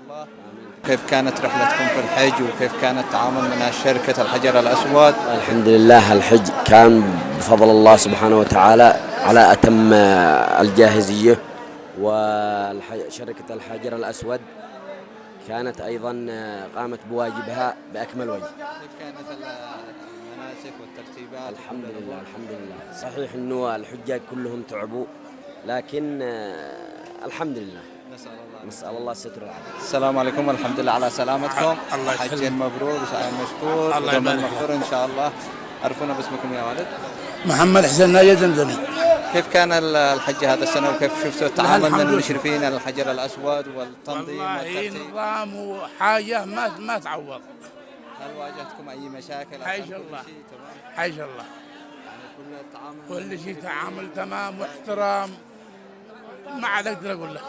الله. كيف كانت رحلتكم في الحج وكيف كان التعامل من شركة الحجر الأسود؟ الحمد لله الحج كان بفضل الله سبحانه وتعالى على أتم الجاهزية، وشركة الحجر الأسود كانت أيضا قامت بواجبها بأكمل وجه. كيف كانت المناسك والترتيبات؟ الحمد لله الحمد لله. صحيح أنه الحجاج كلهم تعبوا، لكن الحمد لله. نسأل الله الستر والعافية. السلام عليكم والحمد لله على سلامتكم. الله حج يسلمك. مبرور وسعي مشكور الله يبارك فيك. مغفور إن شاء الله. عرفونا باسمكم يا والد. محمد حسين ناجي زمزمي. كيف كان الحج هذا السنة وكيف شفتوا التعامل من الحمد لله. المشرفين على الحجر الأسود والتنظيم والله والترتيب؟ نظام وحاجة ما تعوض. هل واجهتكم أي مشاكل؟ حيش كل الله. شيء تمام؟ حيش الله. يعني كل التعامل كل شيء تعامل تمام واحترام، ما عاد أقدر أقول لك.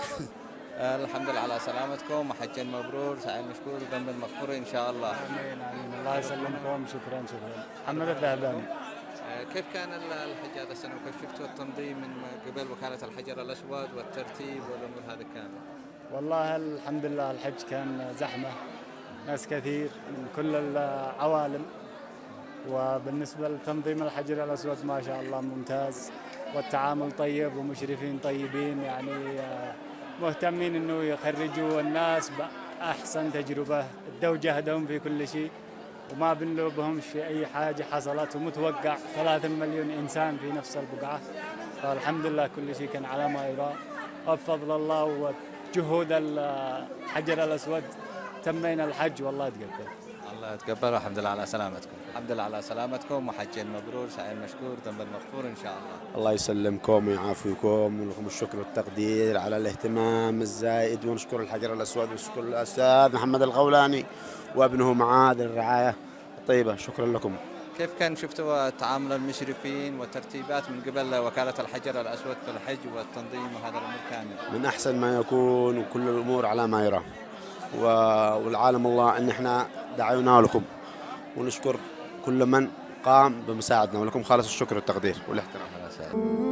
الحمد لله على سلامتكم وحج مبرور سعي مشكور وذنب مغفور إن شاء الله. آمين آمين. الله يسلمكم. شكرا. محمد الذهباني. كيف كان الحج هذا السنة وكيف شفتوا التنظيم من قبل وكالة الحجر الأسود والترتيب والأمور هذه كاملة؟ والله الحمد لله الحج كان زحمة، ناس كثير من كل العوالم، وبالنسبة لتنظيم الحجر الأسود ما شاء الله ممتاز، والتعامل طيب ومشرفين طيبين، يعني مهتمين إنه يخرجوا الناس بأحسن تجربة، ادوا جهدهم في كل شيء وما بنلوبهم في أي حاجة حصلت، ومتوقع 3 مليون إنسان في نفس البقعة، فالحمد لله كل شيء كان على ما يرام، وبفضل الله وجهود الحجر الأسود تمينا الحج والله يتقبل. الله يتقبل والحمد لله على سلامتكم. الحمد لله على سلامتكم وحج مبرور سعي مشكور ذنب مغفور إن شاء الله. الله يسلمكم ويعافيكم، ولكم الشكر والتقدير على الاهتمام الزائد، ونشكر الحجر الأسود ونشكر الأستاذ محمد الغولاني وابنه معاذ الرعاية الطيبة. شكرا لكم. كيف كان شفتوا تعامل المشرفين والترتيبات من قبل وكالة الحجر الأسود في الحج والتنظيم وهذا الأمور كامل؟ من أحسن ما يكون وكل الأمور على ما يرام، والعالم الله أن احنا دعونا لكم، ونشكر كل من قام بمساعدنا، ولكم خالص الشكر والتقدير والاحترام.